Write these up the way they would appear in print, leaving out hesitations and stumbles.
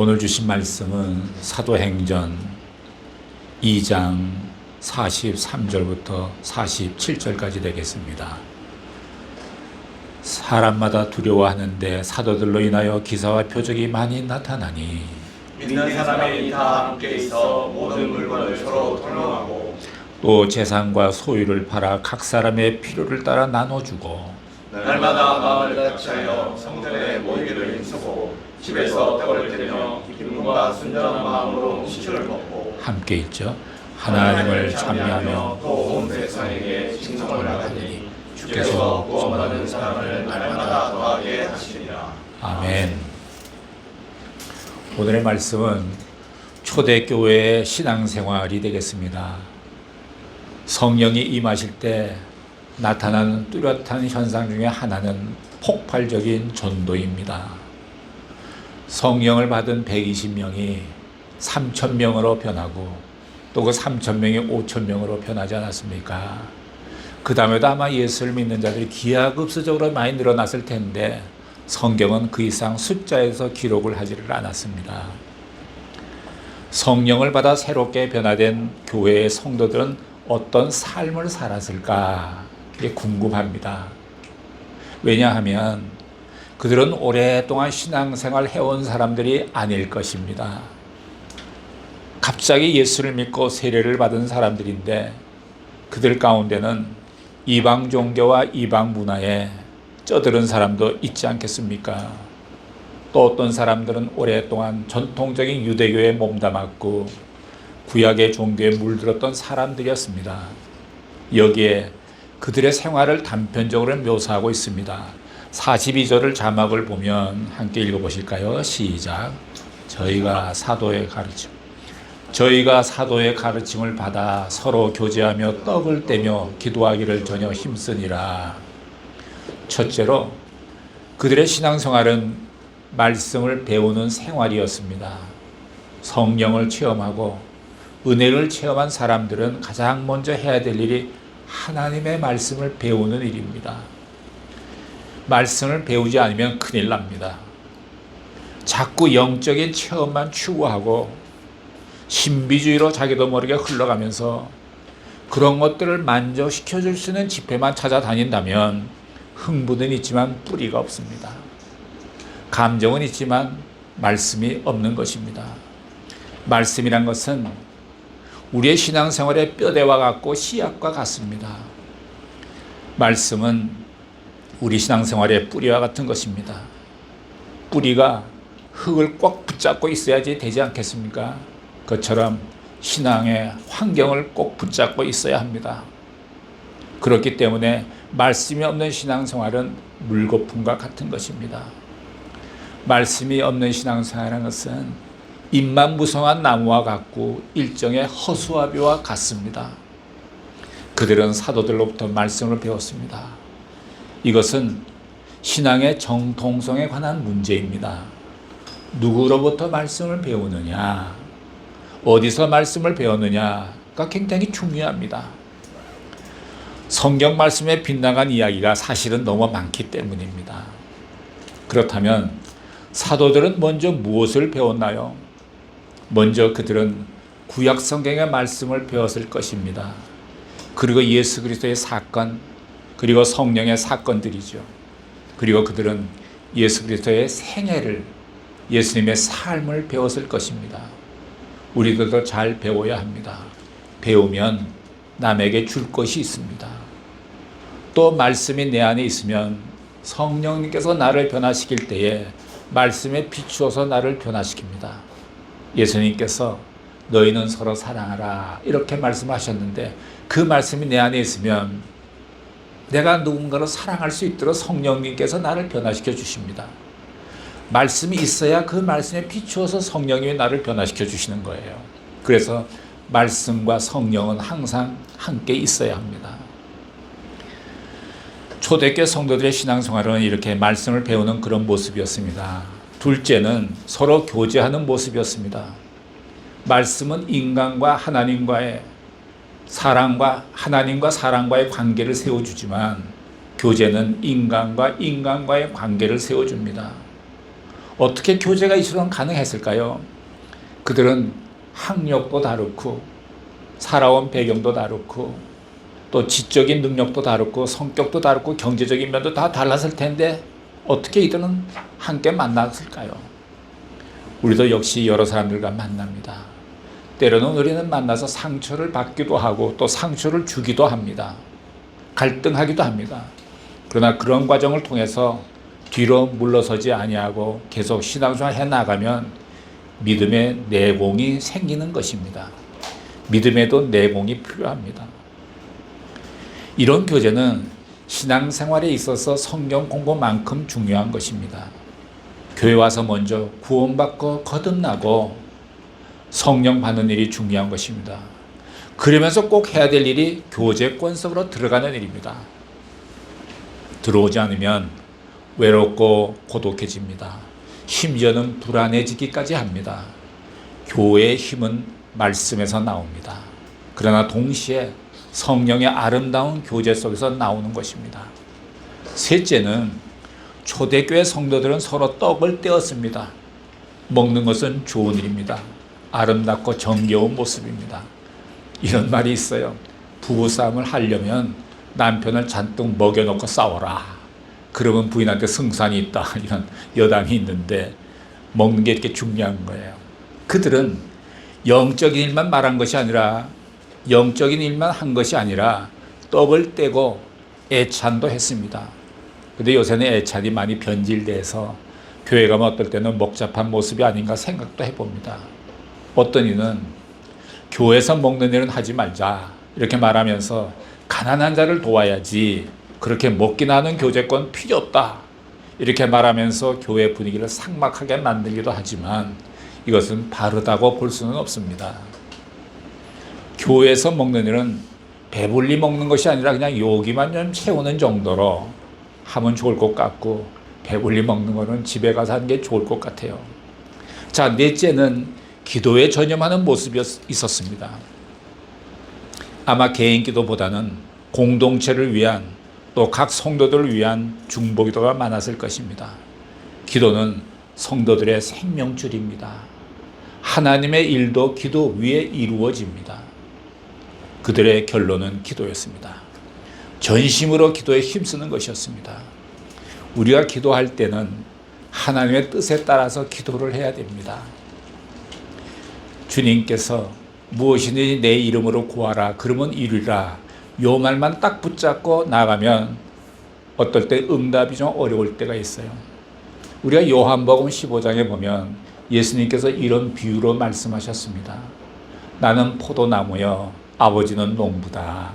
오늘 주신 말씀은 사도행전 2장 43절부터 47절까지 되겠습니다. 사람마다 두려워하는데 사도들로 인하여 기사와 표적이 많이 나타나니 믿는 사람이 다 함께 있어 모든 물건을 서로 통용하고 또 재산과 소유를 팔아 각 사람의 필요를 따라 나눠주고 날마다 마음을 같이하여 성전에 모이기를 힘쓰고 집에서 떡을 떼며 기쁨과 순전한 마음으로 식주를 먹고 함께 있죠. 하나님을 찬미하며 또 온 세상에게 칭송을 하더니 주께서 구원받은 사람을 날마다 더하게 하시리라. 아멘. 오늘의 말씀은 초대교회의 신앙생활이 되겠습니다. 성령이 임하실 때 나타나는 뚜렷한 현상 중에 하나는 폭발적인 전도입니다. 성령을 받은 120명이 3,000명으로 변하고 또 그 3,000명이 5,000명으로 변하지 않았습니까? 그 다음에도 아마 예수를 믿는 자들이 기하급수적으로 많이 늘어났을 텐데 성경은 그 이상 숫자에서 기록을 하지를 않았습니다. 성령을 받아 새롭게 변화된 교회의 성도들은 어떤 삶을 살았을까? 이게 궁금합니다. 왜냐하면 그들은 오랫동안 신앙생활 해온 사람들이 아닐 것입니다. 갑자기 예수를 믿고 세례를 받은 사람들인데 그들 가운데는 이방 종교와 이방 문화에 쩌들은 사람도 있지 않겠습니까? 또 어떤 사람들은 오랫동안 전통적인 유대교에 몸담았고 구약의 종교에 물들었던 사람들이었습니다. 여기에 그들의 생활을 단편적으로 묘사하고 있습니다. 42절을 자막을 보면 함께 읽어보실까요? 시작. 저희가 사도의 가르침을 받아 서로 교제하며 떡을 떼며 기도하기를 전혀 힘쓰니라. 첫째로 그들의 신앙생활은 말씀을 배우는 생활이었습니다. 성령을 체험하고 은혜를 체험한 사람들은 가장 먼저 해야 될 일이 하나님의 말씀을 배우는 일입니다. 말씀을 배우지 않으면 큰일 납니다. 자꾸 영적인 체험만 추구하고 신비주의로 자기도 모르게 흘러가면서 그런 것들을 만족시켜 줄 수 있는 집회만 찾아다닌다면 흥부는 있지만 뿌리가 없습니다. 감정은 있지만 말씀이 없는 것입니다. 말씀이란 것은 우리의 신앙생활의 뼈대와 같고 씨앗과 같습니다. 말씀은 우리 신앙생활의 뿌리와 같은 것입니다. 뿌리가 흙을 꽉 붙잡고 있어야지 되지 않겠습니까? 그처럼 신앙의 환경을 꼭 붙잡고 있어야 합니다. 그렇기 때문에 말씀이 없는 신앙생활은 물거품과 같은 것입니다. 말씀이 없는 신앙생활이라는 것은 잎만 무성한 나무와 같고 일종의 허수아비와 같습니다. 그들은 사도들로부터 말씀을 배웠습니다. 이것은 신앙의 정통성에 관한 문제입니다. 누구로부터 말씀을 배우느냐, 어디서 말씀을 배웠느냐가 굉장히 중요합니다. 성경 말씀에 빗나간 이야기가 사실은 너무 많기 때문입니다. 그렇다면 사도들은 먼저 무엇을 배웠나요? 먼저 그들은 구약 성경의 말씀을 배웠을 것입니다. 그리고 예수 그리스도의 사건, 그리고 성령의 사건들이죠. 그리고 그들은 예수 그리스도의 생애를, 예수님의 삶을 배웠을 것입니다. 우리들도 잘 배워야 합니다. 배우면 남에게 줄 것이 있습니다. 또 말씀이 내 안에 있으면 성령님께서 나를 변화시킬 때에 말씀에 비추어서 나를 변화시킵니다. 예수님께서 너희는 서로 사랑하라 이렇게 말씀하셨는데 그 말씀이 내 안에 있으면 내가 누군가를 사랑할 수 있도록 성령님께서 나를 변화시켜 주십니다. 말씀이 있어야 그 말씀에 비추어서 성령님이 나를 변화시켜 주시는 거예요. 그래서 말씀과 성령은 항상 함께 있어야 합니다. 초대교회 성도들의 신앙생활은 이렇게 말씀을 배우는 그런 모습이었습니다. 둘째는 서로 교제하는 모습이었습니다. 말씀은 인간과 하나님과의 하나님과 사람과의 관계를 세워주지만 교제는 인간과 인간과의 관계를 세워줍니다. 어떻게 교제가 이처럼 가능했을까요? 그들은 학력도 다르고 살아온 배경도 다르고 또 지적인 능력도 다르고 성격도 다르고 경제적인 면도 다 달랐을 텐데 어떻게 이들은 함께 만났을까요? 우리도 역시 여러 사람들과 만납니다. 때로는 우리는 만나서 상처를 받기도 하고 또 상처를 주기도 합니다. 갈등하기도 합니다. 그러나 그런 과정을 통해서 뒤로 물러서지 아니하고 계속 신앙생활 해 나가면 믿음의 내공이 생기는 것입니다. 믿음에도 내공이 필요합니다. 이런 교제는 신앙생활에 있어서 성경 공부만큼 중요한 것입니다. 교회 와서 먼저 구원받고 거듭나고 성령 받는 일이 중요한 것입니다. 그러면서 꼭 해야 될 일이 교제권 속으로 들어가는 일입니다. 들어오지 않으면 외롭고 고독해집니다. 심지어는 불안해지기까지 합니다. 교회의 힘은 말씀에서 나옵니다. 그러나 동시에 성령의 아름다운 교제 속에서 나오는 것입니다. 셋째는 초대교회 성도들은 서로 떡을 떼었습니다. 먹는 것은 좋은 일입니다. 아름답고 정겨운 모습입니다. 이런 말이 있어요. 부부싸움을 하려면 남편을 잔뜩 먹여놓고 싸워라. 그러면 부인한테 승산이 있다. 이런 여담이 있는데 먹는 게 이렇게 중요한 거예요. 그들은 영적인 일만 말한 것이 아니라 영적인 일만 한 것이 아니라 떡을 떼고 애찬도 했습니다. 근데 요새는 애찬이 많이 변질돼서 교회 가면 어떨 때는 복잡한 모습이 아닌가 생각도 해봅니다. 어떤 이는 교회에서 먹는 일은 하지 말자 이렇게 말하면서 가난한 자를 도와야지 그렇게 먹기나 하는 교제권 필요 없다 이렇게 말하면서 교회 분위기를 삭막하게 만들기도 하지만 이것은 바르다고 볼 수는 없습니다. 교회에서 먹는 일은 배불리 먹는 것이 아니라 그냥 여기만 좀 채우는 정도로 하면 좋을 것 같고 배불리 먹는 거는 집에 가서 하는 게 좋을 것 같아요. 자, 넷째는 기도에 전념하는 모습이 있었습니다. 아마 개인 기도보다는 공동체를 위한 또 각 성도들을 위한 중보기도가 많았을 것입니다. 기도는 성도들의 생명줄입니다. 하나님의 일도 기도 위에 이루어집니다. 그들의 결론은 기도였습니다. 전심으로 기도에 힘쓰는 것이었습니다. 우리가 기도할 때는 하나님의 뜻에 따라서 기도를 해야 됩니다. 주님께서 무엇이든지 내 이름으로 구하라 그러면 이루리라 요 말만 딱 붙잡고 나가면 어떨 때 응답이 좀 어려울 때가 있어요. 우리가 요한복음 15장에 보면 예수님께서 이런 비유로 말씀하셨습니다. 나는 포도나무여 아버지는 농부다.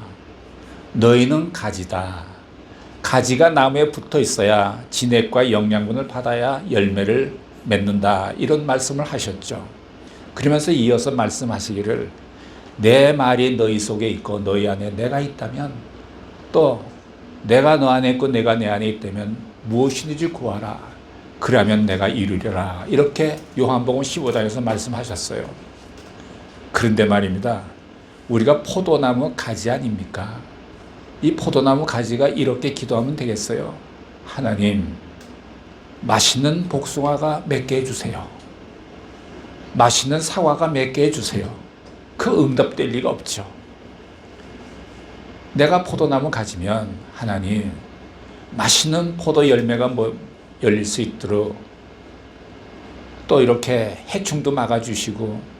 너희는 가지다. 가지가 나무에 붙어 있어야 진액과 영양분을 받아야 열매를 맺는다. 이런 말씀을 하셨죠. 그러면서 이어서 말씀하시기를 내 말이 너희 속에 있고 너희 안에 내가 있다면 또 내가 너 안에 있고 내가 내 안에 있다면 무엇이든지 구하라. 그러면 내가 이루리라. 이렇게 요한복음 15장에서 말씀하셨어요. 그런데 말입니다. 우리가 포도나무 가지 아닙니까? 이 포도나무 가지가 이렇게 기도하면 되겠어요. 하나님, 맛있는 복숭아가 몇 개 해주세요. 맛있는 사과가 몇 개 해주세요. 그 응답될 리가 없죠. 내가 포도나무 가지면 하나님, 맛있는 포도 열매가 열릴 수 있도록 또 이렇게 해충도 막아주시고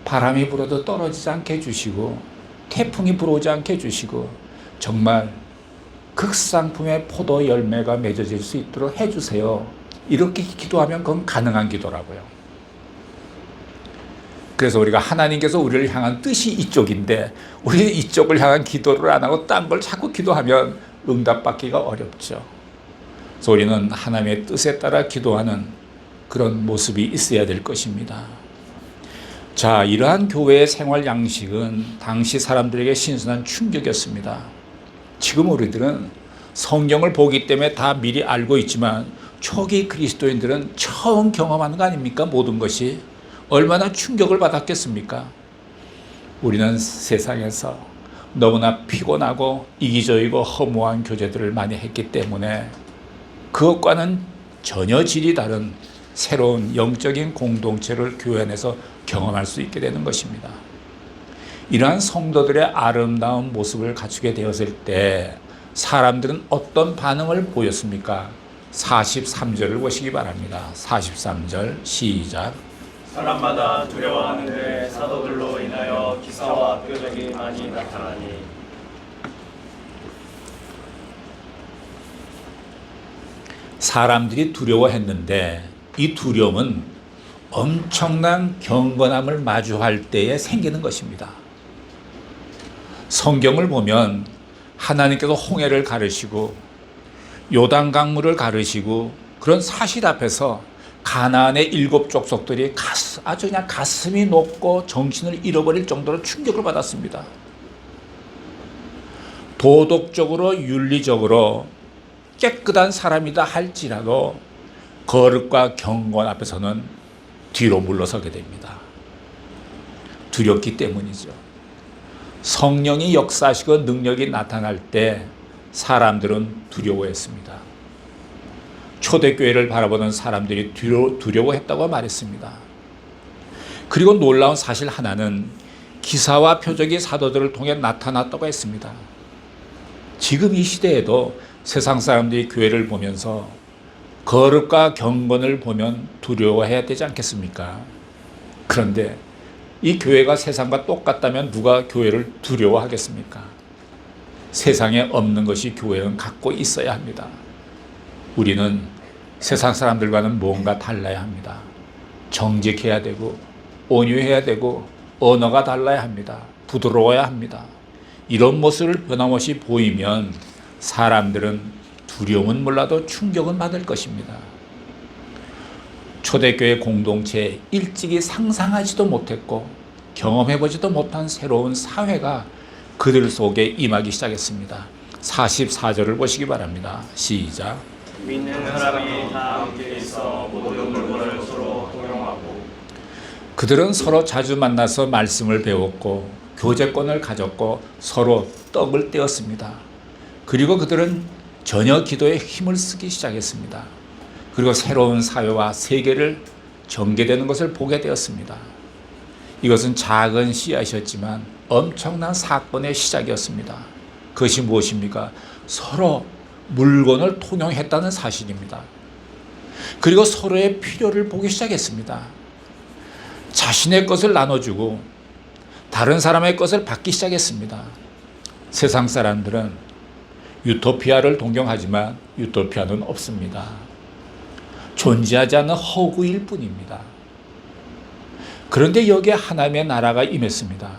바람이 불어도 떨어지지 않게 해주시고 태풍이 불어오지 않게 해주시고 정말 극상품의 포도 열매가 맺어질 수 있도록 해주세요. 이렇게 기도하면 그건 가능한 기도라고요. 그래서 우리가 하나님께서 우리를 향한 뜻이 이쪽인데 우리는 이쪽을 향한 기도를 안 하고 딴 걸 자꾸 기도하면 응답받기가 어렵죠. 그래서 우리는 하나님의 뜻에 따라 기도하는 그런 모습이 있어야 될 것입니다. 자, 이러한 교회의 생활 양식은 당시 사람들에게 신선한 충격이었습니다. 지금 우리들은 성경을 보기 때문에 다 미리 알고 있지만 초기 그리스도인들은 처음 경험하는 거 아닙니까? 모든 것이 얼마나 충격을 받았겠습니까? 우리는 세상에서 너무나 피곤하고 이기적이고 허무한 교제들을 많이 했기 때문에 그것과는 전혀 질이 다른 새로운 영적인 공동체를 교회 안에서 경험할 수 있게 되는 것입니다. 이러한 성도들의 아름다운 모습을 갖추게 되었을 때 사람들은 어떤 반응을 보였습니까? 43절을 보시기 바랍니다. 43절 시작. 사람마다 두려워하는데 사도들로 인하여 기사와 표적이 많이 나타나니 사람들이 두려워했는데 이 두려움은 엄청난 경건함을 마주할 때에 생기는 것입니다. 성경을 보면 하나님께서 홍해를 가르시고 요단 강물을 가르시고 그런 사실 앞에서 가나안의 7 족속들이 아주 그냥 가슴이 높고 정신을 잃어버릴 정도로 충격을 받았습니다. 도덕적으로 윤리적으로 깨끗한 사람이다 할지라도 거룩과 경건 앞에서는 뒤로 물러서게 됩니다. 두렵기 때문이죠. 성령이 역사하시고 능력이 나타날 때 사람들은 두려워했습니다. 초대교회를 바라보는 사람들이 두려워했다고 말했습니다. 그리고 놀라운 사실 하나는 기사와 표적이 사도들을 통해 나타났다고 했습니다. 지금 이 시대에도 세상 사람들이 교회를 보면서 거룩과 경건을 보면 두려워해야 되지 않겠습니까? 그런데 이 교회가 세상과 똑같다면 누가 교회를 두려워하겠습니까? 세상에 없는 것이 교회는 갖고 있어야 합니다. 우리는 세상 사람들과는 뭔가 달라야 합니다. 정직해야 되고 온유해야 되고 언어가 달라야 합니다. 부드러워야 합니다. 이런 모습을 변함없이 보이면 사람들은 두려움은 몰라도 충격은 받을 것입니다. 초대교회 공동체에 일찍이 상상하지도 못했고 경험해보지도 못한 새로운 사회가 그들 속에 임하기 시작했습니다. 44절을 보시기 바랍니다. 시작. 믿는 사람이 다 함께 있어 모든 물건을 서로 동용하고 그들은 서로 자주 만나서 말씀을 배웠고 교제권을 가졌고 서로 떡을 떼었습니다. 그리고 그들은 전혀 기도에 힘을 쓰기 시작했습니다. 그리고 새로운 사회와 세계를 전개되는 것을 보게 되었습니다. 이것은 작은 씨앗이었지만 엄청난 사건의 시작이었습니다. 그것이 무엇입니까? 서로 물건을 통용했다는 사실입니다. 그리고 서로의 필요를 보기 시작했습니다. 자신의 것을 나눠주고 다른 사람의 것을 받기 시작했습니다. 세상 사람들은 유토피아를 동경하지만 유토피아는 없습니다. 존재하지 않는 허구일 뿐입니다. 그런데 여기에 하나님의 나라가 임했습니다.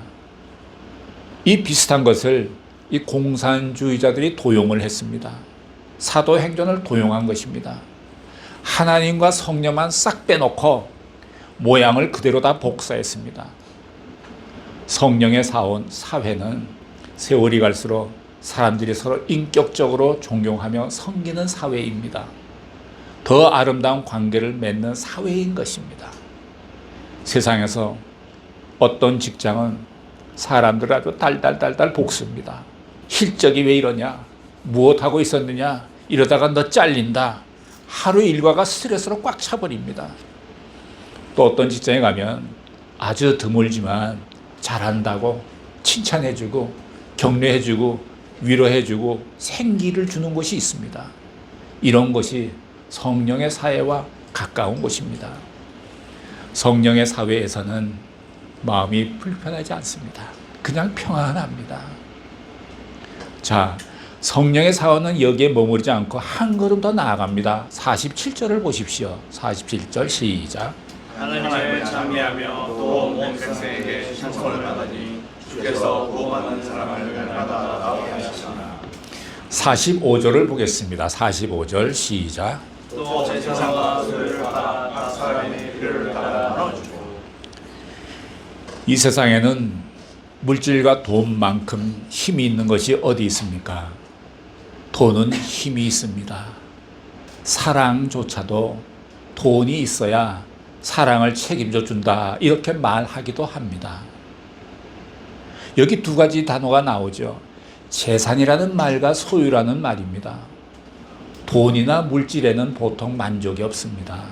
이 비슷한 것을 이 공산주의자들이 도용을 했습니다. 사도행전을 도용한 것입니다. 하나님과 성령만 싹 빼놓고 모양을 그대로 다 복사했습니다. 성령의 사회는 세월이 갈수록 사람들이 서로 인격적으로 존경하며 섬기는 사회입니다. 더 아름다운 관계를 맺는 사회인 것입니다. 세상에서 어떤 직장은 사람들을 아주 달달달달 볶습니다. 실적이 왜 이러냐? 무엇하고 있었느냐? 이러다가 너 잘린다. 하루 일과가 스트레스로 꽉 차버립니다. 또 어떤 직장에 가면 아주 드물지만 잘한다고 칭찬해주고 격려해주고 위로해주고 생기를 주는 곳이 있습니다. 이런 것이 성령의 사회와 가까운 곳입니다. 성령의 사회에서는 마음이 불편하지 않습니다. 그냥 평안합니다. 자, 성령의 사원은 여기에 머무르지 않고 한 걸음 더 나아갑니다. 47절을 보십시오. 47절 시작. 하나님을 찬미하며 또 온 백성에게 찬송을 하더니 주께서 구원받는 사람을 날마다 나오게 하시나 45절을 보겠습니다. 45절 시작. 또 제사장과 소유를 받아 각 사람의 필요를 따라 나눠주고 이 세상에는 물질과 돈만큼 힘이 있는 것이 어디 있습니까? 돈은 힘이 있습니다. 사랑조차도 돈이 있어야 사랑을 책임져 준다 이렇게 말하기도 합니다. 여기 두 가지 단어가 나오죠. 재산이라는 말과 소유라는 말입니다. 돈이나 물질에는 보통 만족이 없습니다.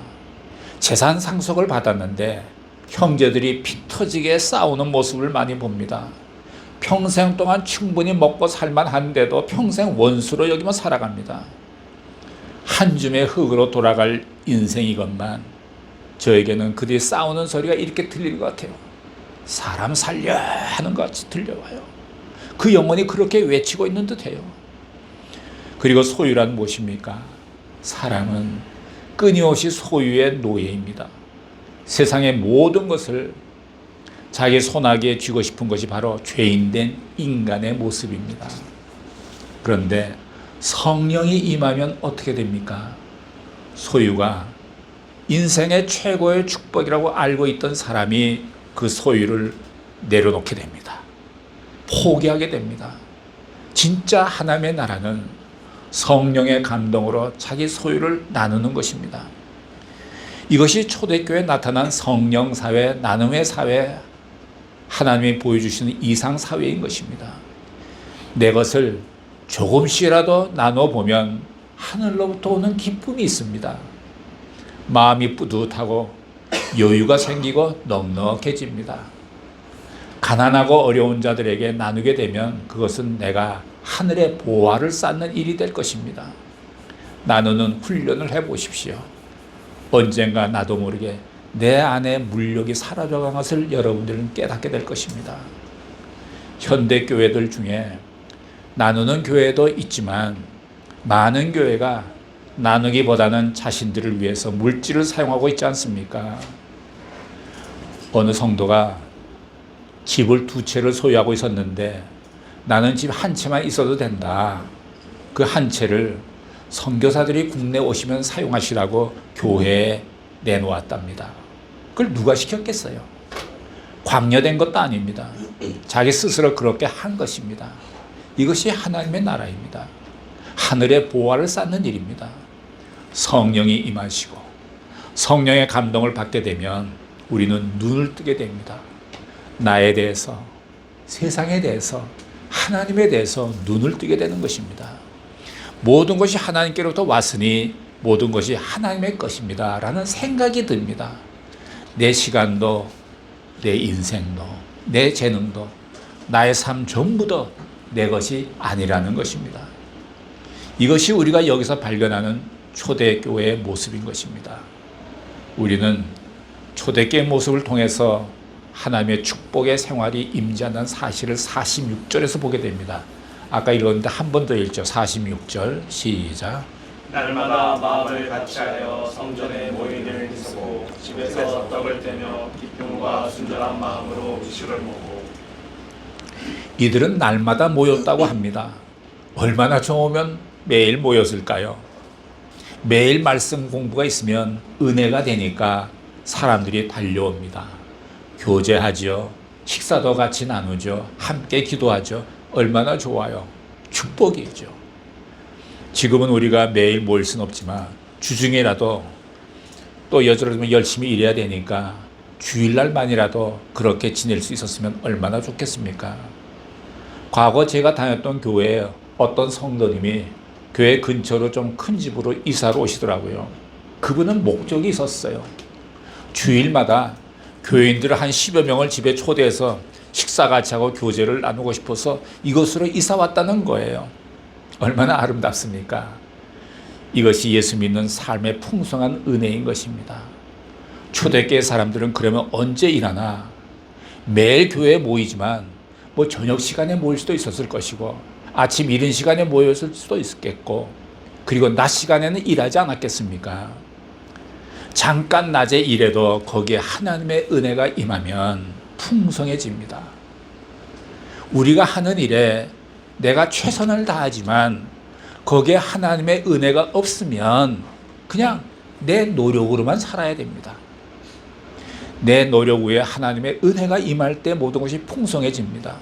재산 상속을 받았는데 형제들이 피 터지게 싸우는 모습을 많이 봅니다. 평생 동안 충분히 먹고 살만한데도 평생 원수로 여기며 살아갑니다. 한 줌의 흙으로 돌아갈 인생이건만 저에게는 그들이 싸우는 소리가 이렇게 들릴 것 같아요. 사람 살려 하는 것 같이 들려와요. 그 영혼이 그렇게 외치고 있는 듯해요. 그리고 소유란 무엇입니까? 사람은 끊임없이 소유의 노예입니다. 세상의 모든 것을 자기 손아귀에 쥐고 싶은 것이 바로 죄인된 인간의 모습입니다. 그런데 성령이 임하면 어떻게 됩니까? 소유가 인생의 최고의 축복이라고 알고 있던 사람이 그 소유를 내려놓게 됩니다. 포기하게 됩니다. 진짜 하나님의 나라는 성령의 감동으로 자기 소유를 나누는 것입니다. 이것이 초대교회에 나타난 성령사회, 나눔의 사회, 하나님이 보여주시는 이상사회인 것입니다. 내 것을 조금씩이라도 나눠보면 하늘로부터 오는 기쁨이 있습니다. 마음이 뿌듯하고 여유가 생기고 넉넉해집니다. 가난하고 어려운 자들에게 나누게 되면 그것은 내가 하늘의 보화를 쌓는 일이 될 것입니다. 나누는 훈련을 해보십시오. 언젠가 나도 모르게 내 안에 물욕이 사라져간 것을 여러분들은 깨닫게 될 것입니다. 현대 교회들 중에 나누는 교회도 있지만 많은 교회가 나누기보다는 자신들을 위해서 물질을 사용하고 있지 않습니까? 어느 성도가 집을 2채를 소유하고 있었는데 나는 집 1채만 있어도 된다. 그 1채를 선교사들이 국내 오시면 사용하시라고 교회에 내놓았답니다. 그걸 누가 시켰겠어요? 광녀된 것도 아닙니다. 자기 스스로 그렇게 한 것입니다. 이것이 하나님의 나라입니다. 하늘의 보화를 쌓는 일입니다. 성령이 임하시고 성령의 감동을 받게 되면 우리는 눈을 뜨게 됩니다. 나에 대해서, 세상에 대해서, 하나님에 대해서 눈을 뜨게 되는 것입니다. 모든 것이 하나님께로부터 왔으니 모든 것이 하나님의 것입니다 라는 생각이 듭니다. 내 시간도, 내 인생도, 내 재능도, 나의 삶 전부도 내 것이 아니라는 것입니다. 이것이 우리가 여기서 발견하는 초대교회의 모습인 것입니다. 우리는 초대교회의 모습을 통해서 하나님의 축복의 생활이 임재한다는 사실을 46절에서 보게 됩니다. 아까 읽었는데 한 번 더 읽죠. 46절 시작. 날마다 마음을 같이하여 성전에 모이기를 힘쓰고 집에서 떡을 떼며 기쁨과 순전한 마음으로 음식을 먹고. 이들은 날마다 모였다고 합니다. 얼마나 좋으면 매일 모였을까요? 매일 말씀 공부가 있으면 은혜가 되니까 사람들이 달려옵니다. 교제하죠. 식사도 같이 나누죠. 함께 기도하죠. 얼마나 좋아요. 축복이죠. 지금은 우리가 매일 모일 수는 없지만 주중에라도 또 여자로 열심히 일해야 되니까 주일날만이라도 그렇게 지낼 수 있었으면 얼마나 좋겠습니까? 과거 제가 다녔던 교회에 어떤 성도님이 교회 근처로 좀 큰 집으로 이사를 오시더라고요. 그분은 목적이 있었어요. 주일마다 교인들을 한 10여 명을 집에 초대해서 식사 같이 하고 교제를 나누고 싶어서 이곳으로 이사 왔다는 거예요. 얼마나 아름답습니까? 이것이 예수 믿는 삶의 풍성한 은혜인 것입니다. 초대교회 사람들은 그러면 언제 일하나? 매일 교회에 모이지만 뭐 저녁 시간에 모일 수도 있었을 것이고 아침 이른 시간에 모였을 수도 있었겠고 그리고 낮 시간에는 일하지 않았겠습니까? 잠깐 낮에 일해도 거기에 하나님의 은혜가 임하면 풍성해집니다. 우리가 하는 일에 내가 최선을 다하지만 거기에 하나님의 은혜가 없으면 그냥 내 노력으로만 살아야 됩니다. 내 노력 위에 하나님의 은혜가 임할 때 모든 것이 풍성해집니다.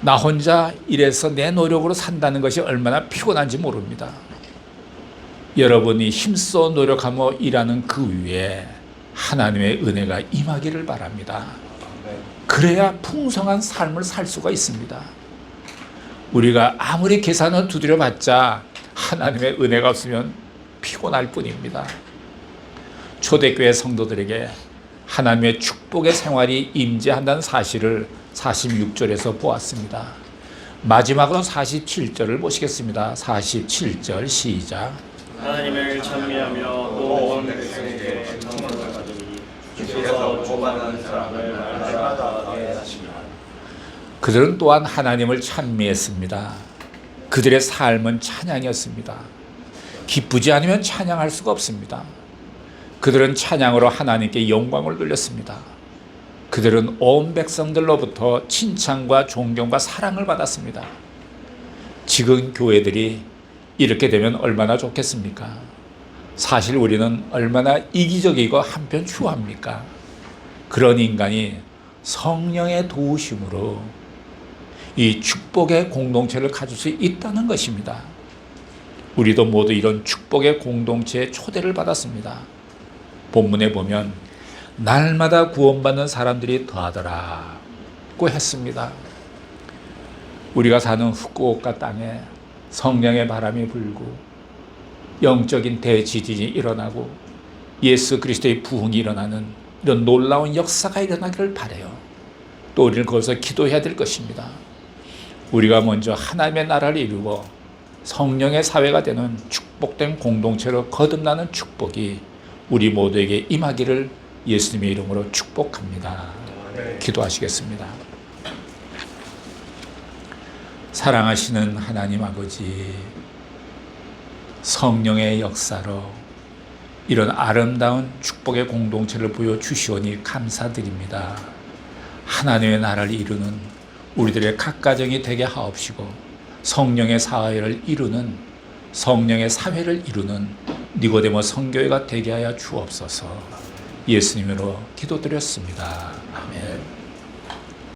나 혼자 일해서 내 노력으로 산다는 것이 얼마나 피곤한지 모릅니다. 여러분이 힘써 노력하며 일하는 그 위에 하나님의 은혜가 임하기를 바랍니다. 그래야 풍성한 삶을 살 수가 있습니다. 우리가 아무리 계산을 두드려봤자 하나님의 은혜가 없으면 피곤할 뿐입니다. 초대교회 성도들에게 하나님의 축복의 생활이 임재한다는 사실을 46절에서 보았습니다. 마지막으로 47절을 보시겠습니다. 47절 시작. 하나님을 찬미하며 또 온 백성에게 평안을 받으니 주께서 구원받는 사람을 날마다 하시며. 그들은 또한 하나님을 찬미했습니다. 그들의 삶은 찬양이었습니다. 기쁘지 않으면 찬양할 수가 없습니다. 그들은 찬양으로 하나님께 영광을 돌렸습니다. 그들은 온 백성들로부터 칭찬과 존경과 사랑을 받았습니다. 지금 교회들이 이렇게 되면 얼마나 좋겠습니까? 사실 우리는 얼마나 이기적이고 한편 추합니까? 그런 인간이 성령의 도우심으로 이 축복의 공동체를 가질 수 있다는 것입니다. 우리도 모두 이런 축복의 공동체에 초대를 받았습니다. 본문에 보면 날마다 구원받는 사람들이 더하더라고 했습니다. 우리가 사는 후쿠오카 땅에 성령의 바람이 불고 영적인 대지진이 일어나고 예수 그리스도의 부흥이 일어나는 이런 놀라운 역사가 일어나기를 바라요. 또 우리는 거기서 기도해야 될 것입니다. 우리가 먼저 하나님의 나라를 이루고 성령의 사회가 되는 축복된 공동체로 거듭나는 축복이 우리 모두에게 임하기를 예수님의 이름으로 축복합니다. 기도하시겠습니다. 사랑하시는 하나님 아버지, 성령의 역사로 이런 아름다운 축복의 공동체를 보여주시오니 감사드립니다. 하나님의 나라를 이루는 우리들의 각 가정이 되게 하옵시고 성령의 사회를 이루는 성령의 사회를 이루는 니고데모 성교회가 되게 하여 주옵소서. 예수님으로 기도드렸습니다. 아멘.